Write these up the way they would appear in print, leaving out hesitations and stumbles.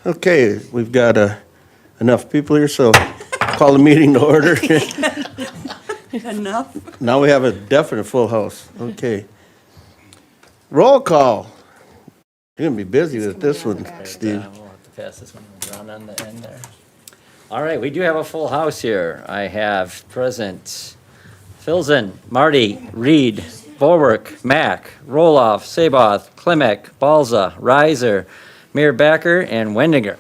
Okay, we've got enough people here, so call the meeting to order. Enough. Now we have a definite full house. Okay. Roll call. You're gonna be busy with this one, Steve. We'll have to pass this one around on the end there. All right, we do have a full house here. I have present Filzen, Marty, Reed, Borwick, Mack, Roloff, Saboth, Klimek, Balza, Reiser, Mayor Backer, and Wendinger.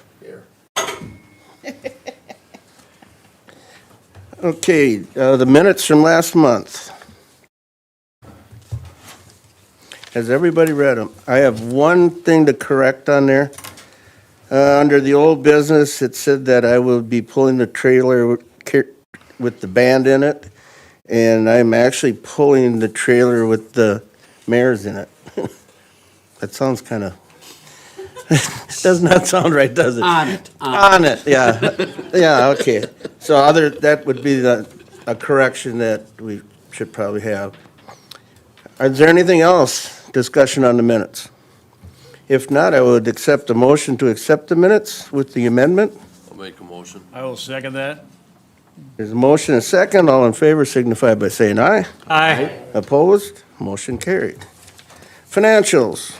Okay, the minutes from last month. Has everybody read them? I have one thing to correct on there. Under the old business, it said that I will be pulling the trailer with the band in it, and I'm actually pulling the trailer with the mares in it. That sounds kind of, does not sound right, does it? On it. On it, yeah. Yeah, okay. So that would be a correction that we should probably have. Is there anything else, discussion on the minutes? If not, I would accept a motion to accept the minutes with the amendment. I'll make a motion. I will second that. There's a motion and a second. All in favor signify by saying aye. Aye. Opposed? Motion carried. Financials.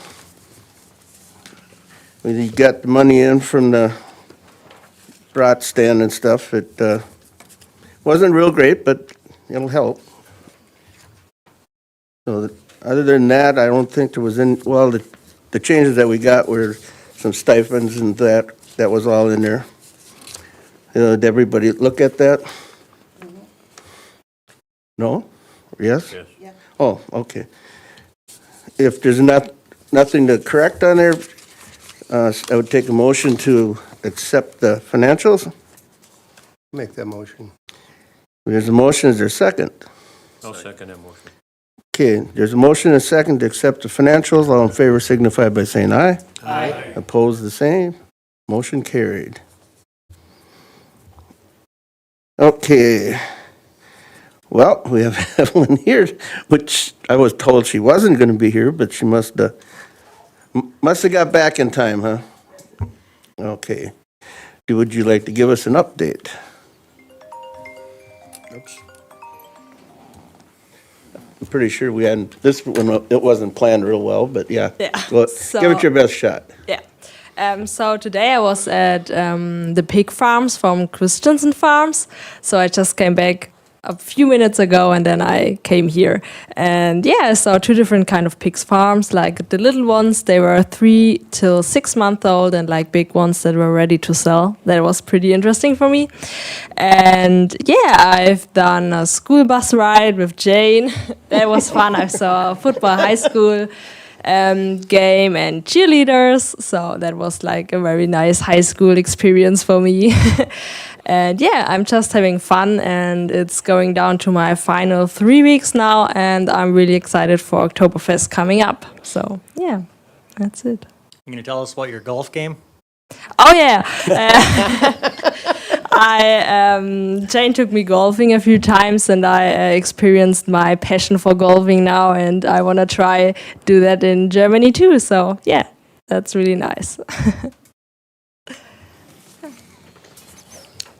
We got the money in from the brat stand and stuff. It wasn't real great, but it'll help. So other than that, I don't think there was the changes that we got were some stipends and that was all in there. Did everybody look at that? No? Yes? Yes. Oh, okay. If there's nothing to correct on there, I would take a motion to accept the financials. Make that motion. There's a motion, is there a second? I'll second that motion. Okay, there's a motion and a second to accept the financials. All in favor signify by saying aye. Aye. Opposed, the same. Motion carried. Okay. Well, we have Evelyn here, which I was told she wasn't going to be here, but she must have got back in time, huh? Okay. Would you like to give us an update? Oops. I'm pretty sure we hadn't, this one, it wasn't planned real well, but yeah. Yeah, Well, so- give it your best shot. Yeah. So today I was at the pig farms from Christensen Farms. So I just came back a few minutes ago and then I came here. And yeah, I saw two different kind of pigs farms. Like the little ones, they were 3 till 6 months old, and like big ones that were ready to sell. That was pretty interesting for me. And yeah, I've done a school bus ride with Jane. That was fun. I saw a football high school game and cheerleaders, so that was like a very nice high school experience for me. And yeah, I'm just having fun, and it's going down to my final 3 weeks now, and I'm really excited for Oktoberfest coming up. So yeah, that's it. You gonna tell us about your golf game? Oh yeah, Jane took me golfing a few times, and I experienced my passion for golfing now, and I want to try do that in Germany too. So yeah, that's really nice.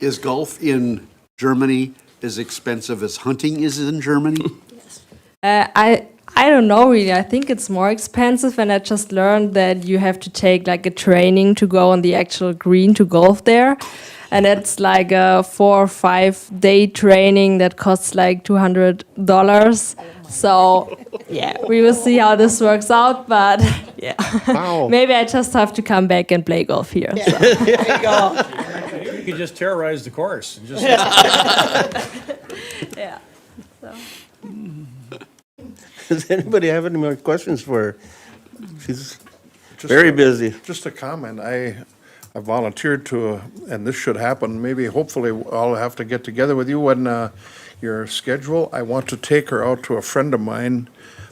Is golf in Germany as expensive as hunting is in Germany? I don't know really. I think it's more expensive, and I just learned that you have to take like a training to go on the actual green to golf there. And it's like a 4 or 5 day training that costs like $200. So yeah, we will see how this works out. But yeah, Wow. maybe I just have to come back and play golf here. So. You could just terrorize the course. And just Yeah. So. Does anybody have any more questions for her? She's very busy. Just a comment, I volunteered to, and this should happen, maybe hopefully I'll have to get together with you when your schedule. I want to take her out to a friend of mine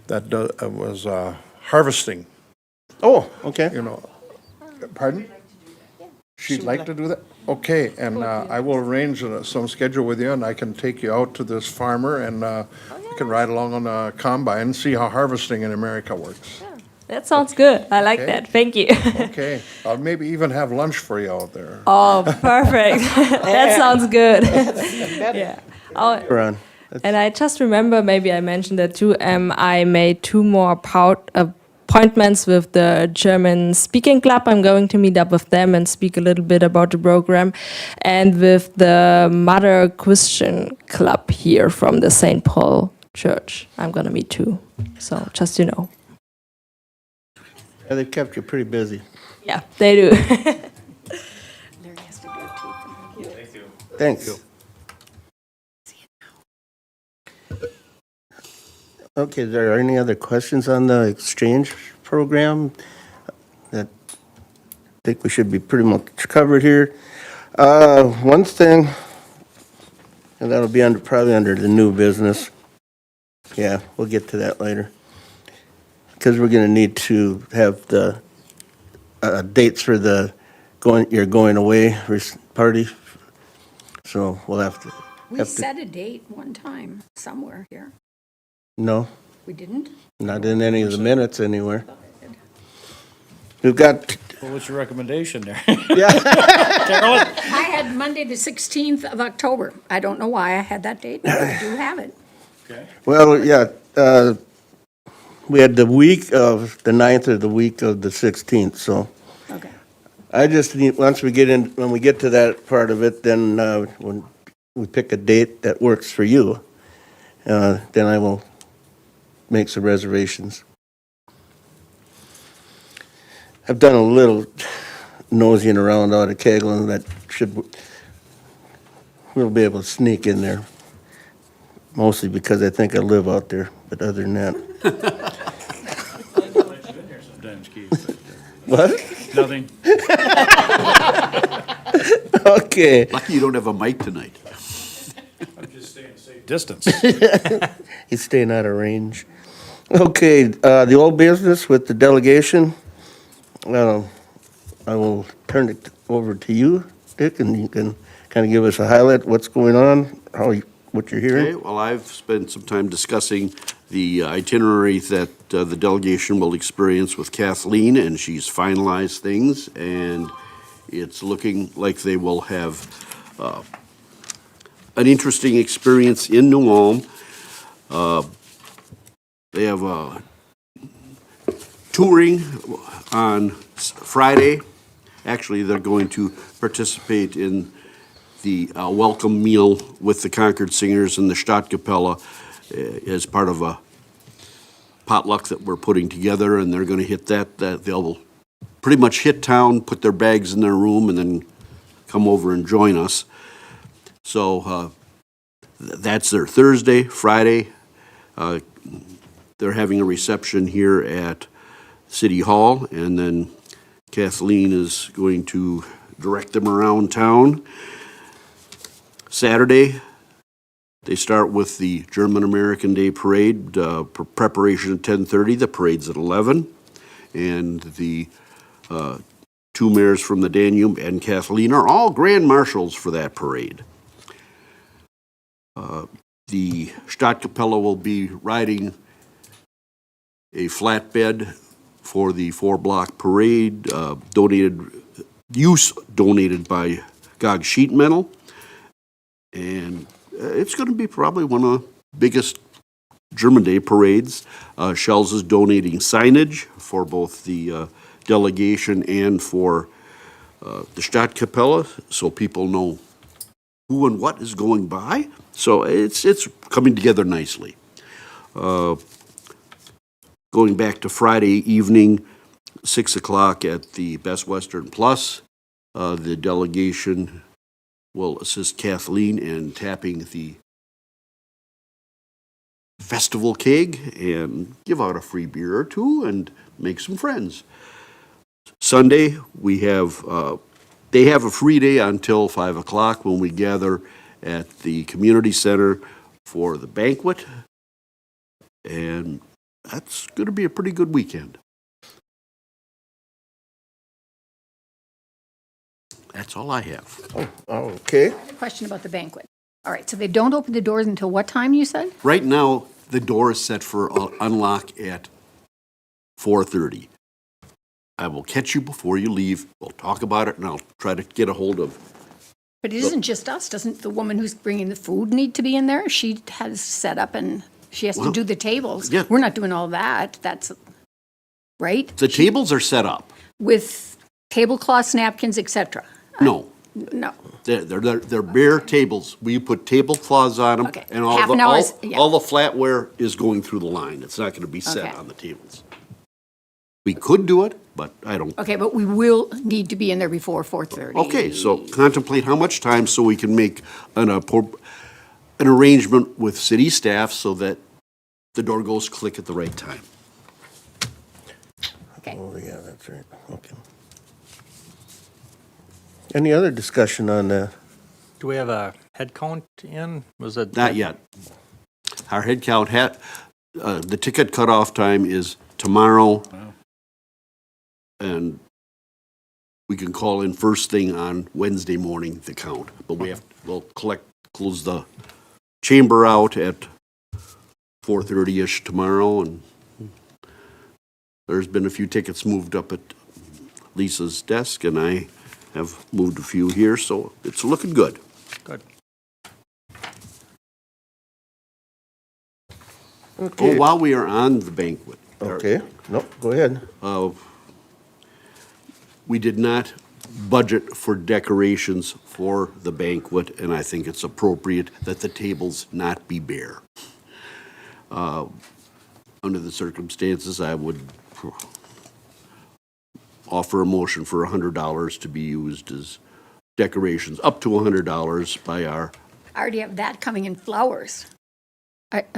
that was harvesting, Oh, okay. you know. Pardon? She'd like to do that? Okay, and I will arrange some schedule with you, and I can take you out to this farmer, and you can ride along on a combine and see how harvesting in America works. That sounds good. I like Okay. that. Thank you. Okay, I'll maybe even have lunch for you out there. Oh, perfect. That sounds good. Yeah. Oh, Ron. and I just remember, maybe I mentioned that too. I made 2 more appointments with the German Speaking Club. I'm going to meet up with them and speak a little bit about the program, and with the Mother Christian Club here from the St. Paul Church. I'm going to meet too. So just you know. Yeah, they kept you pretty busy. Yeah, they do. Thanks. Okay, is there any other questions on the exchange program? That I think we should be pretty much covered here. One thing, and that'll be probably under the new business. Yeah, we'll get to that later. Because we're gonna need to have the dates for your going away party. So we'll have to. We set a date one time somewhere here. No, We didn't? not in any of the minutes anywhere. We've got, Well, what's your recommendation there? I had Monday, the 16th of October. I don't know why I had that date, but I do have it. well, yeah, we had the week of the 9th or the week of the 16th, so Okay. I just need, when we get to that part of it, then when we pick a date that works for you, then I will make some reservations. I've done a little nosing around out of Kegelin that we'll be able to sneak in there. Mostly because I think I live out there, but other than that. Sometimes, Keith. What? Nothing. Okay. Lucky you don't have a mic tonight. I'm just staying safe distance. He's staying out of range. Okay, the old business with the delegation. I will turn it over to you, Dick, and you can kind of give us a highlight, what's going on, what you're Okay, hearing. well, I've spent some time discussing the itinerary that the delegation will experience with Kathleen, and she's finalized things, and it's looking like they will have an interesting experience in New Ulm. They have a touring on Friday. Actually, they're going to participate in the welcome meal with the Concord Singers and the Stadtkapelle as part of a potluck that we're putting together, and they're going to hit that. They'll pretty much hit town, put their bags in their room, and then come over and join us. So that's their Thursday. Friday, they're having a reception here at City Hall, and then Kathleen is going to direct them around town. Saturday, they start with the German-American Day Parade, preparation at 10:30, the parade's at 11, and the two mayors from the Danube and Kathleen are all grand marshals for that parade. The Stadtkapelle will be riding a flatbed for the 4-block parade, donated by Gog Sheet Metal. And it's going to be probably one of the biggest German Day parades. Shells is donating signage for both the delegation and for the Stadtkapelle, so people know who and what is going by. So it's coming together nicely. Going back to Friday evening, 6 o'clock at the Best Western Plus, the delegation will assist Kathleen in tapping the festival keg and give out a free beer or two and make some friends. Sunday, they have a free day until 5 o'clock when we gather at the community center for the banquet. And that's going to be a pretty good weekend. That's all I have. Okay. Question about the banquet. All right, so they don't open the doors until what time, you said? Right now, the door is set for unlock at 4:30. I will catch you before you leave. We'll talk about it, and I'll try to get a hold of. But it isn't just us. Doesn't the woman who's bringing the food need to be in there? She has set up and she has to Well, do the tables. yeah. We're not doing all that. That's, right? The tables are set up. With tablecloths, napkins, et cetera. No, No. they're bare tables. We put tablecloths on them, Okay. and all Half the an hour is- yeah. all the flatware is going through the line. It's not going to be set Okay. on the tables. We could do it, but I don't. Okay, but we will need to be in there before 4:30. Okay, so contemplate how much time so we can make an arrangement with city staff so that the door goes click at the right time. Okay. Oh, yeah, that's right. Okay. Any other discussion on that? Do we have a head count in? Was it? Not yet. Our head count the ticket cutoff time is tomorrow. And we can call in first thing on Wednesday morning, the count. But we'll close the chamber out at 4:30-ish tomorrow, and there's been a few tickets moved up at Lisa's desk, and I have moved a few here, so it's looking good. Good. Oh, Okay. while we are on the banquet. Okay, no, go ahead. We did not budget for decorations for the banquet, and I think it's appropriate that the tables not be bare. Under the circumstances, I would offer a motion for $100 to be used as decorations, up to $100 by our, I already have that coming in flowers.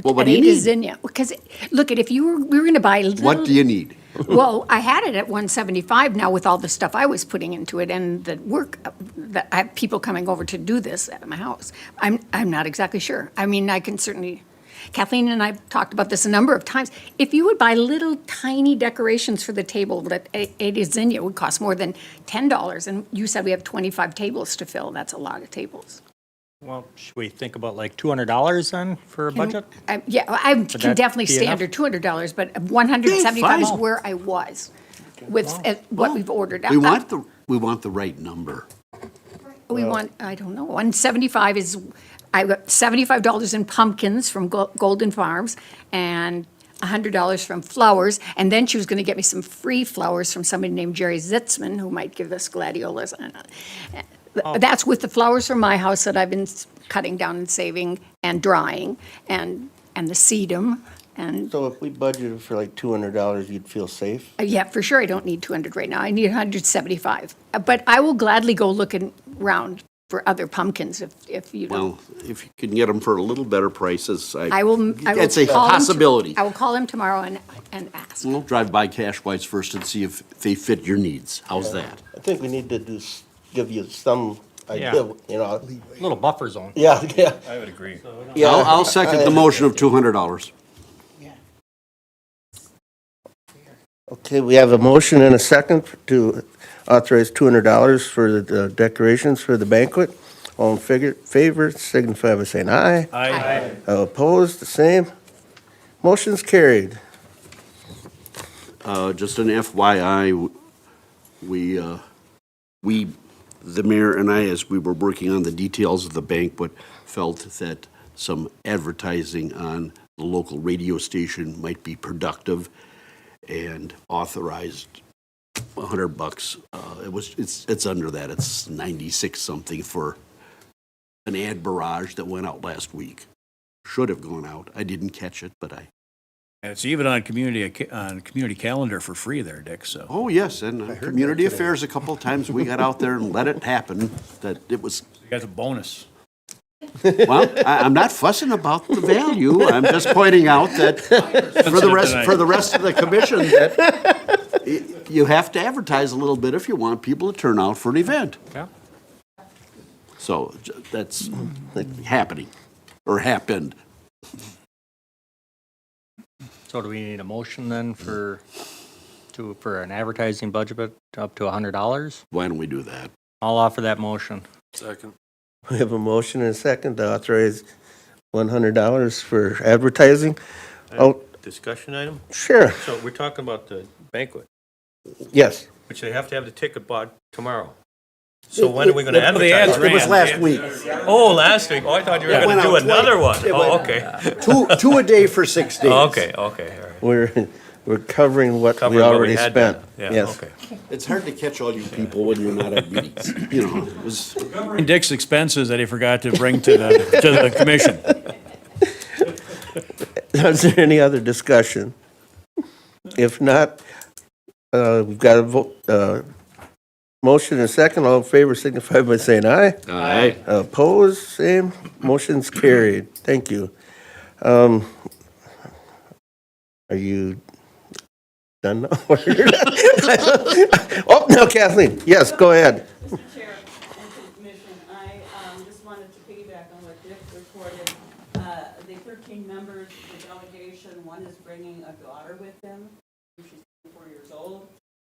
Well, what do you need? Zinnia. Because, look, if we were going to buy little. what do you need? Well, I had it at 175 now with all the stuff I was putting into it and the work, that I have people coming over to do this at my house. I'm not exactly sure. I mean, I can certainly, Kathleen and I talked about this a number of times. If you would buy little tiny decorations for the table that a zinnia would cost more than $10, and you said we have 25 tables to fill, that's a lot of tables. Well, should we think about like $200 then for a budget? Yeah, I can that definitely be stay enough? under $200, but 175 is fine. where I was with what we've ordered. We want the right number. We want, I don't know, 175 is, I got $75 in pumpkins from Golden Farms and $100 from flowers. And then she was going to get me some free flowers from somebody named Jerry Zitzman, who might give us gladiolas. That's with the flowers from my house that I've been cutting down and saving and drying, and the sedum. And, So if we budgeted for like $200, you'd feel safe? yeah, for sure, I don't need 200 right now. I need 175. But I will gladly go looking around for other pumpkins if you don't. Well, if you can get them for a little better prices, I will It's a call him possibility. I will call him tomorrow and ask. We'll drive by Cashwise first and see if they fit your needs. How's that? I think we need to give you some idea, Yeah. you know. Little buffer zone. Yeah, yeah. I would agree. Yeah. I'll second the motion of $200. Okay, we have a motion and a second to authorize $200 for the decorations for the banquet. All in favor, signify by saying aye. I, Opposed, the same. Motion's carried. Just an FYI, the mayor and I, as we were working on the details of the banquet, felt that some advertising on the local radio station might be productive and authorized $100. It's under that. It's 96 something for an ad barrage that went out last week. Should have gone out. I didn't catch it, but I. and it's even on community calendar for free there, Dick, so. Oh, yes, and community affairs, a couple of times we got out there and let it happen, that it was, You got a bonus. well, I'm not fussing about the value, I'm just pointing out that for the rest of the commission, that you have to advertise a little bit if you want people to turn out for an event. Yeah. So that's happening, or happened. So do we need a motion then for an advertising budget up to $100? Why don't we do that? I'll offer that motion. We have a motion and a second to authorize $100 for advertising. discussion item? Sure, So we're talking about the banquet, yes. which they have to have the ticket bought tomorrow. So when are we gonna Well, the ads advertise? It was last week. Oh, last week. Oh, I thought you were It gonna went do out another one. twice. It Oh, went- okay. Two a day for 6 days. Oh, okay, all right. We're covering what Covering we what we already had spent. done. Yeah, Yes. okay. It's hard to catch all you people when you're not at meetings, you know, it was, And Dick's expenses that he forgot to bring to the commission. Is there any other discussion? If not, we've got a vote, motion and a second. All in favor signify by saying aye. Aye. Opposed, same. Motion's carried. Thank you. Are you done now? Oh, no, Kathleen. Yes, go ahead. Mr. Chair and to the commission, I just wanted to piggyback on what Dick reported. The 13 members of the delegation, one is bringing a daughter with them. She's 4 years old.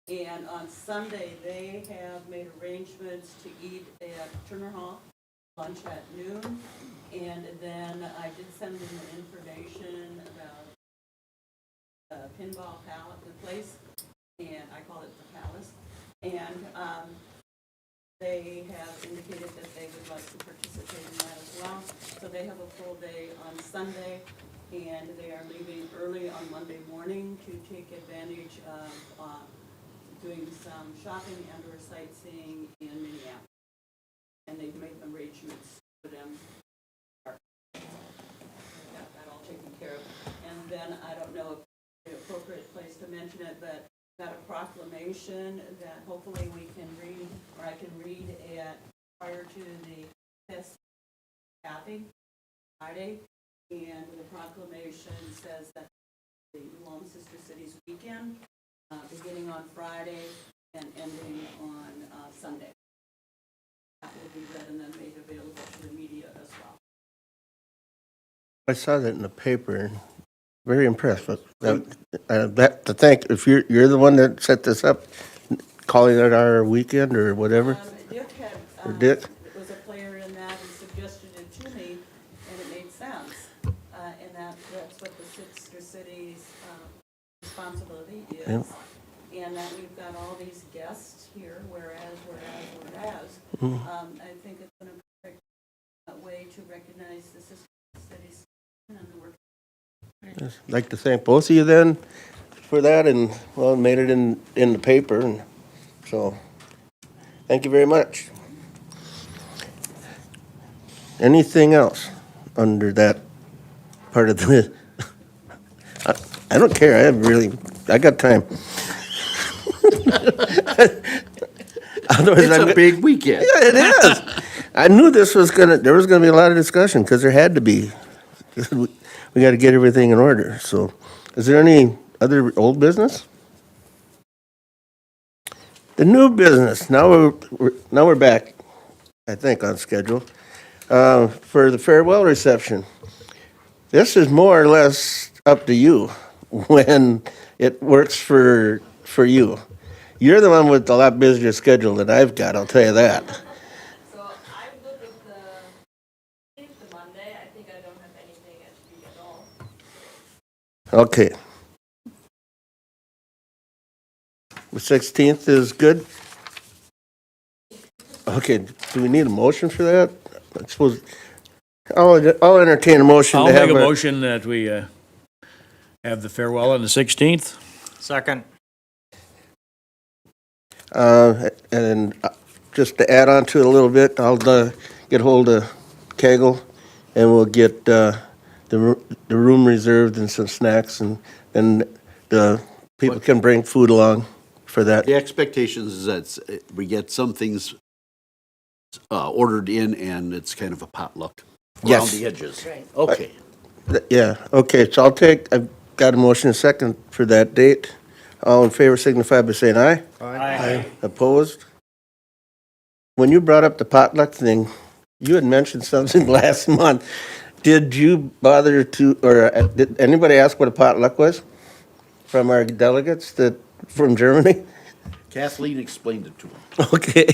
And on Sunday, they have made arrangements to eat at Turner Hall, lunch at noon. And then I did send them information about Pinball Palace, the place, and I call it the Palace. And they have indicated that they would like to participate in that as well. So they have a full day on Sunday, and they are leaving early on Monday morning to take advantage of doing some shopping and or sightseeing in Minneapolis. And they've made arrangements for them. Got that all taken care of. And then I don't know if the appropriate place to mention it, but got a proclamation that hopefully we can read, or I can read at, prior to the test tapping Friday. And the proclamation says that the Long Sister Cities weekend, beginning on Friday and ending on Sunday. That will be read and then made available to the media as well. I saw that in the paper. Very impressed with that. To thank, if you're the one that set this up, calling it our weekend or whatever. Dick had, Or Dick? was a player in that and suggested it to me, and it made sense. And that's what the Sister Cities responsibility is. Yep. And that we've got all these guests here, whereas. I think it's an appropriate way to recognize the Sister Cities and the work. I'd like to thank both of you then for that, and, well, made it in the paper, and so, thank you very much. Anything else under that part of the, I don't care, I got time. Otherwise, it's a big weekend. Yeah, it is. I knew there was gonna be a lot of discussion, because there had to be. We gotta get everything in order, so. Is there any other old business? The new business, now we're back, I think, on schedule, for the farewell reception. This is more or less up to you when it works for you. You're the one with a lot busier schedule than I've got, I'll tell you that. So I'm good with the Monday. I think I don't have anything at week at all. Okay. The 16th is good? Okay, do we need a motion for that? I suppose, I'll entertain a motion I'll to have make a motion that we have the farewell on the 16th. Second. And just to add on to it a little bit, I'll get hold of Kegel, and we'll get the room reserved and some snacks, and then the people can bring food along for that. The expectation is that we get some things ordered in, and it's kind of a potluck around Yes. the edges. Okay. Yeah, okay, so I've got a motion and a second for that date. All in favor signify by saying aye. Aye. Opposed? When you brought up the potluck thing, you had mentioned something last month. Did you bother to, or did anybody ask what a potluck was from our delegates from Germany? Kathleen explained it to him. Okay.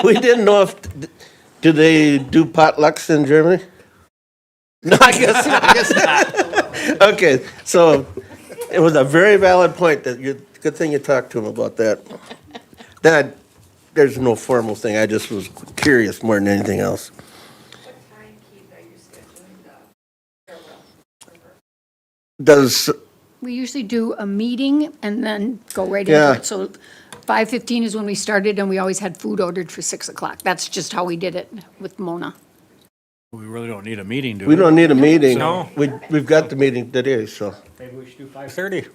We didn't know do they do potlucks in Germany? No, I guess not. Okay, so it was a very valid point that good thing you talked to him about that. That, there's no formal thing, I just was curious more than anything else. What time, Keith, are you scheduling the farewell? Does, We usually do a meeting and then go right Yeah. into it. So 5:15 is when we started, and we always had food ordered for 6 o'clock. That's just how we did it with Mona. We really don't need a meeting, do we? we don't need a meeting. No. We've got the meeting today, so. Maybe we should do 5:30.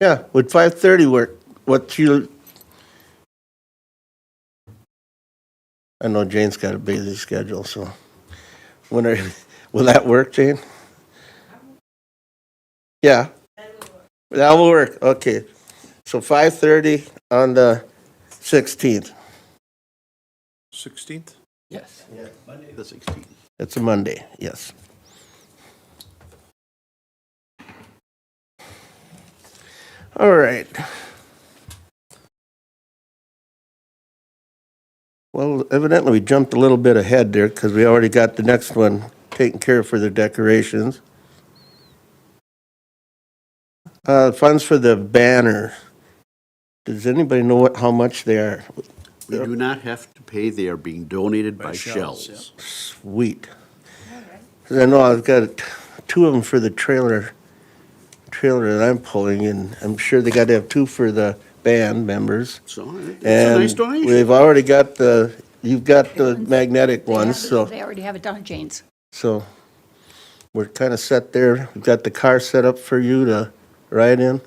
Yeah, would 5:30 work? What you? I know Jane's got a busy schedule, so when are, will that work, Jane? Yeah. That will work, okay. So 5:30 on the 16th. 16th? Yes. Monday, the 16th. It's a Monday, yes. All right. Well, evidently we jumped a little bit ahead there because we already got the next one taken care of for the decorations. Funds for the banner. Does anybody know how much they are? We do not have to pay, they are being donated by Shells, Shells. Sweet. 'Cause I know I've got two of them for the trailer that I'm pulling, and I'm sure they got to have two for the band members. So, it's a And nice donation. we've already got you've got the magnetic ones, so, They already have it done at Jane's. so we're kind of set there. We've got the car set up for you to ride in.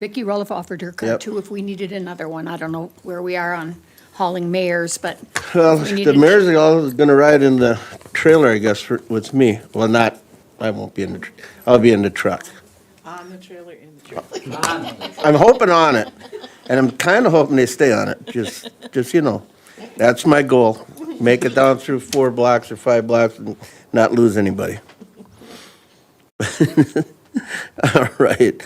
Vicki Roloff offered her car Yep. too if we needed another one. I don't know where we are on hauling mayors, but Well, we the needed- mayor's all gonna ride in the trailer, I guess, with me. Well, not, I won't be in the, I'll be in the truck. On the trailer, in the trailer. I'm hoping on it, and I'm kind of hoping they stay on it, just, you know. That's my goal, make it down through 4 blocks or 5 blocks and not lose anybody. All right.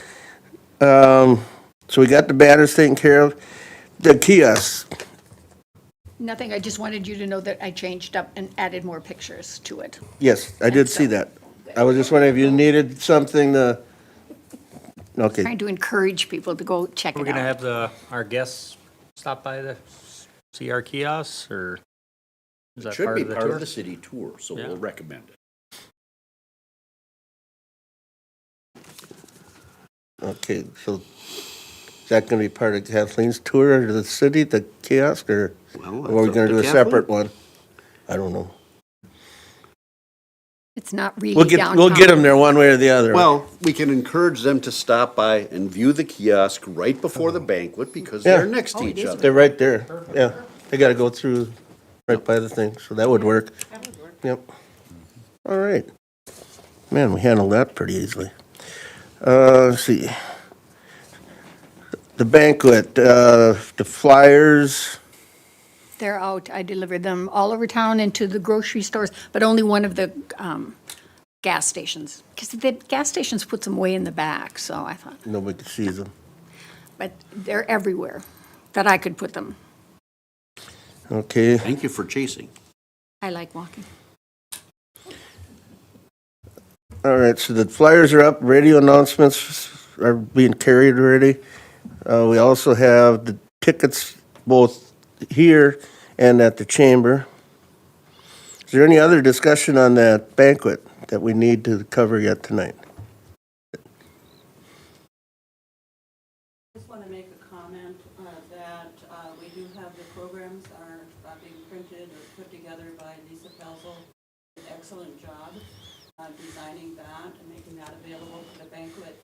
So we got the banners taken care of. The kiosks, nothing. I just wanted you to know that I changed up and added more pictures to it. yes, I did see that. I was just wondering if you needed something to, okay. Trying to encourage people to go check We're it gonna out. have our guests stop by to see our kiosks, or is that Should part be of the part tour? of the city tour, so Yeah. we'll recommend it. Okay, so is that gonna be part of Kathleen's tour to the city, the kiosk, or Well, are we that's up gonna to do a Kathleen. separate one? I don't know. It's not really We'll downtown. get them there one way or the other. Well, we can encourage them to stop by and view the kiosk right before the banquet because Yeah. they're next to Oh, it each is other. They're right there, yeah. They gotta go through right by the thing, so that would work. That would work. Yep. All right. Man, we handled that pretty easily. Let's see. The banquet, the flyers, They're out. I delivered them all over town and to the grocery stores, but only one of the gas stations. Because the gas stations puts them way in the back, so I thought, nobody sees them. but they're everywhere that I could put them. Okay, Thank you for chasing. I like walking. all right, so the flyers are up, radio announcements are being carried already. We also have the tickets both here and at the chamber. Is there any other discussion on that banquet that we need to cover yet tonight? Just want to make a comment that we do have the programs are being printed or put together by Lisa Felzel. An excellent job designing that and making that available for the banquet.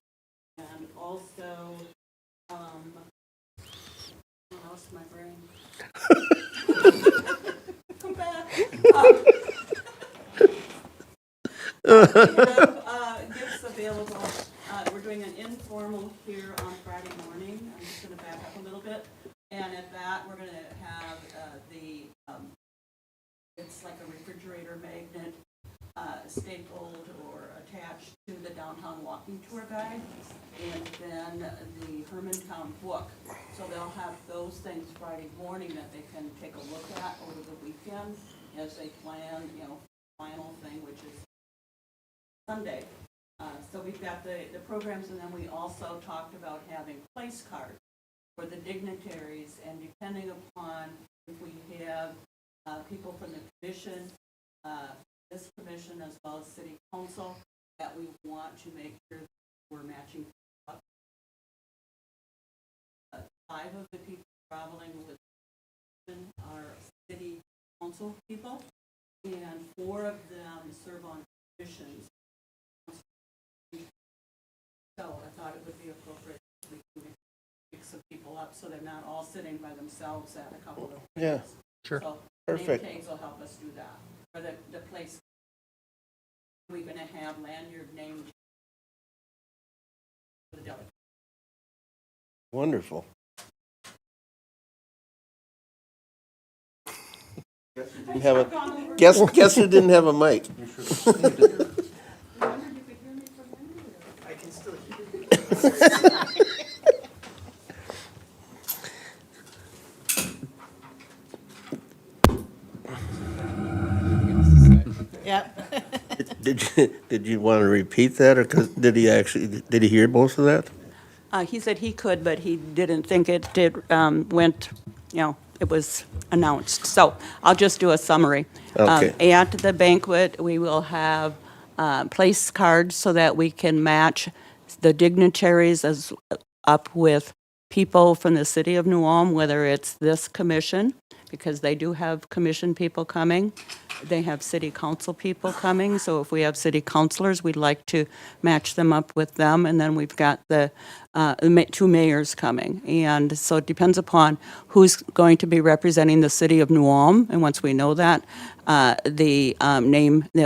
And also, I lost my brain. Come back. We have gifts available. We're doing an informal here on Friday morning. I'm just going to back up a little bit. And at that, we're going to have it's like a refrigerator magnet stapled or attached to the downtown walking tour guide. And then the Hermantown book. So they'll have those things Friday morning that they can take a look at over the weekend as they plan, final thing, which is Sunday. So we've got the programs, and then we also talked about having place cards for the dignitaries, and depending upon if we have people from the commission, this commission as well as city council, that we want to make sure that we're matching up. 5 of the people traveling with are city council people, and 4 of them serve on commissions. So I thought it would be appropriate if we can pick some people up so they're not all sitting by themselves at a couple of Yeah, places. Sure. So Perfect. name tags will help us do that. For the place, we're gonna have lanyard name for the delegate. wonderful. Didn't have a, guess who didn't have a mic? Yep. Did you want to repeat that, or did he hear most of that? He said he could, but he didn't think it went, it was announced. So I'll just do a summary. Okay. At the banquet, we will have place cards so that we can match the dignitaries up with people from the city of New Ulm, whether it's this commission, because they do have commission people coming. They have city council people coming, so if we have city councilors, we'd like to match them up with them. And then we've got the 2 mayors coming. And so it depends upon who's going to be representing the city of New Ulm. And once we know that, the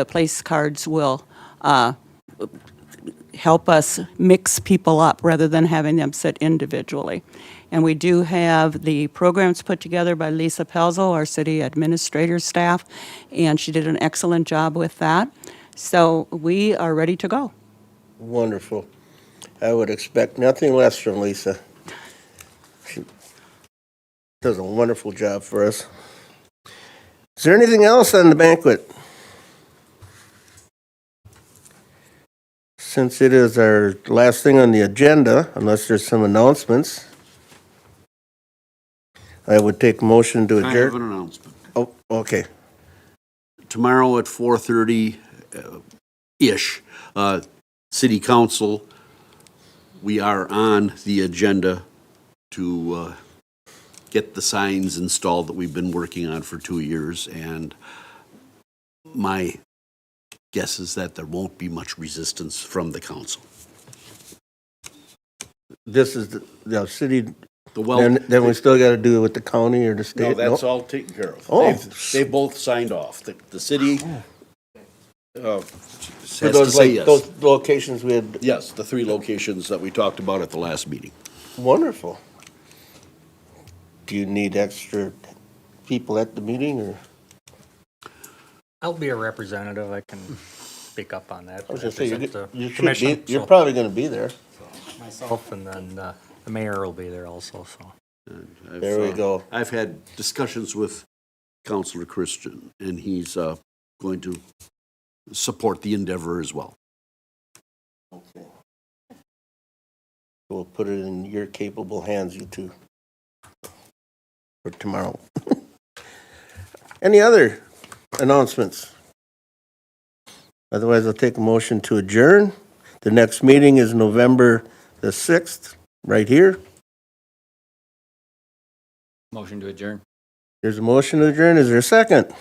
place cards will help us mix people up rather than having them sit individually. And we do have the programs put together by Lisa Pelzo, our city administrator staff, and she did an excellent job with that. So we are ready to go. Wonderful. I would expect nothing less from Lisa. She does a wonderful job for us. Is there anything else on the banquet? Since it is our last thing on the agenda, unless there's some announcements, I would take a motion to I have adjourn. an announcement. Oh, okay. Tomorrow at 4:30 ish, City Council, we are on the agenda to get the signs installed that we've been working on for 2 years, and my guess is that there won't be much resistance from the council. This is the city, The then we still got to do it with the county or the state? No, that's Nope. all taken care of. Oh. They've both signed off. The city has For to those, say like, yes. those locations we had, Yes, the 3 locations that we talked about at the last meeting. wonderful. Do you need extra people at the meeting, or? I'll be a representative, I can speak up on that. I was gonna say, Represent the you should commission, be, you're so probably gonna be there. myself, and then the mayor will be there also, so. There we go. I've had discussions with Councilor Christian, and he's going to support the endeavor as well. Okay. We'll put it in your capable hands, you two, for tomorrow. Any other announcements? Otherwise, I'll take a motion to adjourn. The next meeting is November the 6th, right here. Motion to adjourn. There's a motion to adjourn. Is there a second?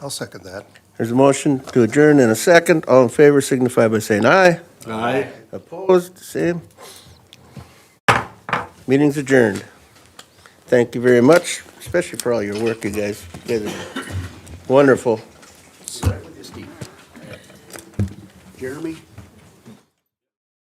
I'll second that. There's a motion to adjourn in a second. All in favor signify by saying aye. Aye. Opposed, same. Meeting's adjourned. Thank you very much, especially for all your work, you guys. You guys are wonderful. Jeremy?